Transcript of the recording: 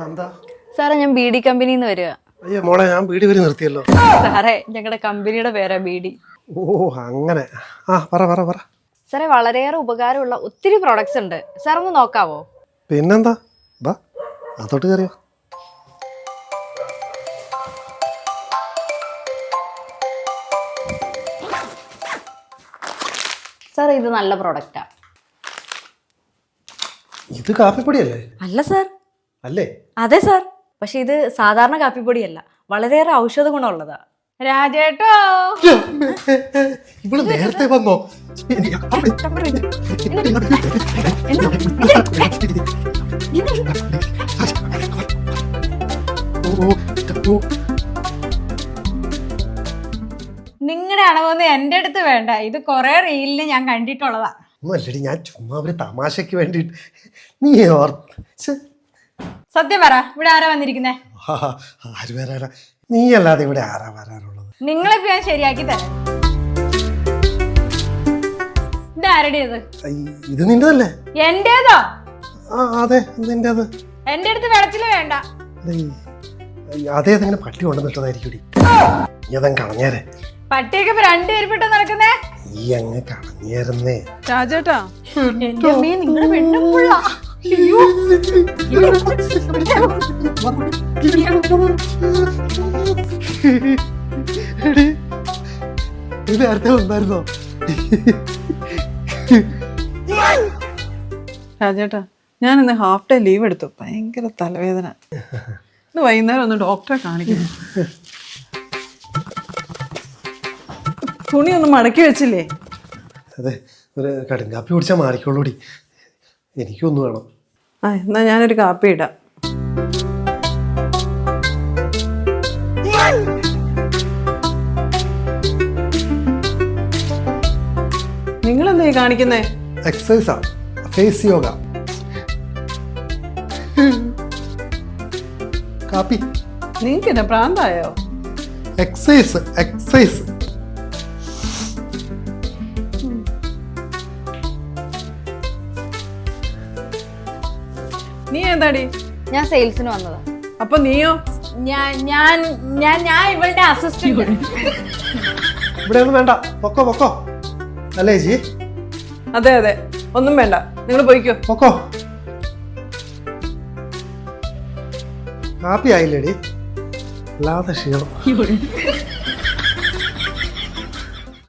എന്താ സാറേ ഞാൻ ബി ഡി കമ്പനിയിൽ നിന്ന് വരിക. അയ്യോ മോളെ, ഞാൻ ബീഡി വരെ നിർത്തിയല്ലോ. സാറേ ഞങ്ങളുടെ കമ്പനിയുടെ പേരാ ബീഡി. ഓ അങ്ങനെ. പറ. സാറേ വളരെയേറെ ഉപകാരമുള്ള ഒത്തിരി പ്രോഡക്ട്സ് ഉണ്ട്, സാർ ഒന്ന് നോക്കാവോ? പിന്നെന്താ, ബാ അതോട്ട് കയറിയോ. സാർ ഇത് നല്ല പ്രോഡക്റ്റാ. ഇത് കാപ്പിപ്പൊടിയല്ലേ? അല്ല സാർ. അല്ലേ? അതെ സാർ, പക്ഷെ ഇത് സാധാരണ കാപ്പിപ്പൊടിയല്ല, വളരെയേറെ ഔഷധ ഗുണമുള്ളതാ. രാജേട്ടോ, ഇവള് നേരത്തെ വന്നോ? നിങ്ങളുടെ അളവൊന്നും എന്റെ അടുത്ത് വേണ്ട, ഇത് കൊറേ റീലിന് ഞാൻ കണ്ടിട്ടുള്ളതാ. ഒന്നുമല്ലടി, ഞാൻ ചുമ്മാ ഒരു തമാശക്ക് വേണ്ടിട്ട്. നീ സത്യം പറ, ഇവിടെ ആരാ വന്നിരിക്കുന്നേ? ആര് വരാനാ? നീ അല്ലാതെ ഇവിടെ ആരാ വരാനുള്ളത്? നിങ്ങളിപ്പോ ഞാൻ ശരിയാക്കി തരാം. ഇത് ആരുടേത്? ഇത് നിന്റെതല്ലേ? എന്റേതോ? അതെ, നിന്റേത്. എന്റെ അടുത്ത് വെളച്ചില് വേണ്ട. അതേതെങ്ങനെ പട്ടി കൊണ്ടുവന്നിട്ടതായിരിക്കും. നീ അതങ്ങ് കളഞ്ഞേരെ. പട്ടിയൊക്കെ ഇപ്പൊ രണ്ടുപേരിപ്പെട്ട് നടക്കുന്നേ. ഈ അങ്ങ് കളഞ്ഞേരുന്നേ. രാജേട്ടാ, എന്റെ അമ്മയെ നിങ്ങളുടെ പെണ്ണുമ്പുള്ള. നേരത്തെ വന്നായിരുന്നോ? രാജേട്ടാ, ഞാൻ ഇന്ന് ഹാഫ് ഡേ ലീവ് എടുത്തു. ഭയങ്കര തലവേദന. ഇന്ന് വൈകുന്നേരം ഒന്ന് ഡോക്ടറെ കാണിക്കുന്നു. തുണി ഒന്ന് മടക്കി വെച്ചില്ലേ? അതെ, ഒരു കടുങ്കാപ്പി കുടിച്ചാൽ മാറിക്കോളൂടി. എനിക്കൊന്നു വേണം. എന്നാ ഞാനൊരു കാപ്പി ഇടാം. നിങ്ങളെന്താ ഈ കാണിക്കുന്നേ? എക്സസൈസാ, ഫേസ് യോഗ. കാപ്പി. നിങ്ങൾക്ക് എന്നാ പ്രാന്തായോ? എക്സസൈസ്. നീ എന്താടി? ഞാൻ സെയിൽസിന് വന്നതാ. അപ്പൊ നീയോ? ഞാൻ ഇവളുടെ അസിസ്റ്റന്റ്. ഇവിടെ ഒന്നും വേണ്ട, പൊക്കോ. അല്ലേ ജി? അതെ, ഒന്നും വേണ്ട, നിങ്ങൾ പോയിക്കോ. പൊക്കോ. കാപ്പി ആയില്ലേടി? അല്ലാതെ ക്ഷീണം.